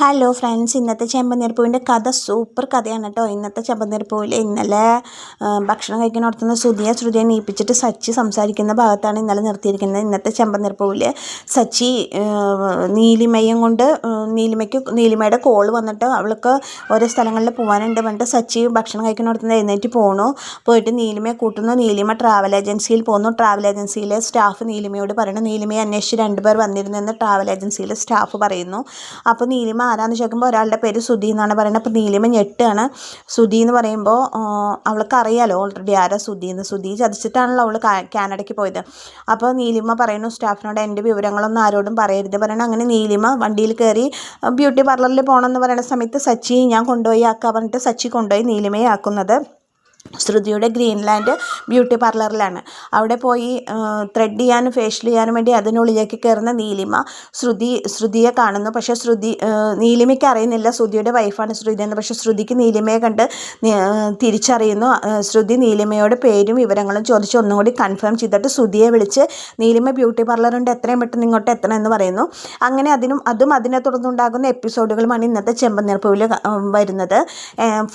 Hello friends, ഇന്നത്തെ ചെമ്പനീർപ്പൂവിൻ്റെ കഥ super കഥയാണ് കേട്ടോ. ഇന്നത്തെ ചെമ്പനീർപ്പൂവിൽ ഇന്നലെ ഭക്ഷണം കഴിക്കുന്നിടത്തുനിന്ന് ശ്രുതിയെ നീപ്പിച്ചിട്ട് സച്ചി സംസാരിക്കുന്ന ഭാഗത്താണ് ഇന്നലെ നിർത്തിയിരിക്കുന്നത്. ഇന്നത്തെ ചെമ്പനീർപ്പൂവിൽ സച്ചി നീലിമയുടെ കോൾ വന്നിട്ട് അവൾക്ക് ഓരോ സ്ഥലങ്ങളിൽ പോകാനുണ്ട് പറഞ്ഞിട്ട് സച്ചി ഭക്ഷണം കഴിക്കുന്നിടത്തുനിന്ന് എഴുന്നേറ്റ് പോയിട്ട് നീലിമയെ കൂട്ടുന്നു. നീലിമ ട്രാവൽ ഏജൻസിയിൽ പോകുന്നു. ട്രാവൽ ഏജൻസിയിലെ സ്റ്റാഫ് നീലിമയോട് പറയുന്നു. നീലിമയെ അന്വേഷിച്ച് 2 പേർ വന്നിരുന്നെന്ന് ട്രാവൽ ഏജൻസിയിലെ സ്റ്റാഫ് പറയുന്നു. അപ്പോൾ നീലിമ ആരാന്ന് ചോദിക്കുമ്പോൾ ഒരാളുടെ പേര് സുധി എന്നാണ് പറയുന്നത്. അപ്പോൾ നീലിമ ഞെട്ടാണ്. സുധി എന്ന് പറയുമ്പോൾ അവൾക്ക് അറിയാലോ ഓൾറെഡി ആരാ സുധി ചതിച്ചിട്ടാണല്ലോ അവൾ കാനഡയ്ക്ക് പോയത്. അപ്പോൾ നീലിമ പറയുന്നു സ്റ്റാഫിനോട് എൻ്റെ വിവരങ്ങളൊന്നും ആരോടും പറയരുത് പറയണം. അങ്ങനെ നീലിമ വണ്ടിയിൽ കയറി ബ്യൂട്ടി പാർലറിൽ പോകണമെന്ന് പറയുന്ന സമയത്ത് സച്ചി ഞാൻ കൊണ്ടുപോയി ആക്കാൻ പറഞ്ഞിട്ട് സച്ചി കൊണ്ടുപോയി നീലിമയെ ആക്കുന്നത് ശ്രുതിയുടെ ഗ്രീൻലാൻഡ് ബ്യൂട്ടി പാർലറിലാണ്. അവിടെ പോയി ത്രെഡ് ചെയ്യാനും ഫേഷ്യൽ ചെയ്യാനും വേണ്ടി അതിനുള്ളിലേക്ക് കയറുന്ന നീലിമ ശ്രുതിയെ കാണുന്നു. പക്ഷേ നീലിമയ്ക്ക് അറിയുന്നില്ല ശ്രുതിയുടെ വൈഫാണ് ശ്രുതി എന്ന്. പക്ഷേ ശ്രുതിക്ക് നീലിമയെ കണ്ട് തിരിച്ചറിയുന്നു. ശ്രുതി നീലിമയോട് പേരും വിവരങ്ങളും ചോദിച്ച് ഒന്നും കൂടി കൺഫേം ചെയ്തിട്ട് ശ്രുതിയെ വിളിച്ച് നീലിമ ബ്യൂട്ടി പാർലറുണ്ട്, എത്രയും പെട്ടെന്ന് ഇങ്ങോട്ട് എത്തണം എന്ന് പറയുന്നു. അങ്ങനെ അതിനെ തുടർന്നുണ്ടാകുന്ന എപ്പിസോഡുകളുമാണ് ഇന്നത്തെ ചെമ്പനീർപ്പൂവിൽ വരുന്നത്.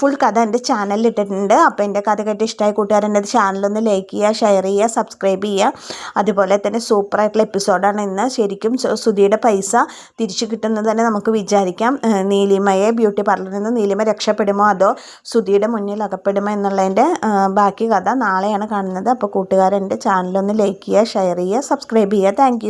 ഫുൾ കഥ എൻ്റെ ചാനലിൽ ഇട്ടിട്ടുണ്ട്. അപ്പോൾ എൻ്റെ കഥ കേട്ട് ഇഷ്ടമായ കൂട്ടുകാരെൻ്റെ ചാനലൊന്ന് ലൈക്ക് ചെയ്യുക, ഷെയർ ചെയ്യുക, സബ്സ്ക്രൈബ് ചെയ്യുക. അതുപോലെ തന്നെ സൂപ്പറായിട്ടുള്ള എപ്പിസോഡാണ് ഇന്ന്. ശരിക്കും ശ്രുതിയുടെ പൈസ തിരിച്ചു കിട്ടുന്നത് തന്നെ നമുക്ക് വിചാരിക്കാം. നീലിമയെ ബ്യൂട്ടി പാർലറിൽ നിന്ന് നീലിമ രക്ഷപ്പെടുമോ അതോ ശ്രുതിയുടെ മുന്നിൽ അകപ്പെടുമോ എന്നുള്ളതിൻ്റെ ബാക്കി കഥ നാളെയാണ് കാണുന്നത്. അപ്പോൾ കൂട്ടുകാരെൻ്റെ ചാനലൊന്ന് ലൈക്ക് ചെയ്യുക, ഷെയർ ചെയ്യുക, സബ്സ്ക്രൈബ് ചെയ്യുക. താങ്ക്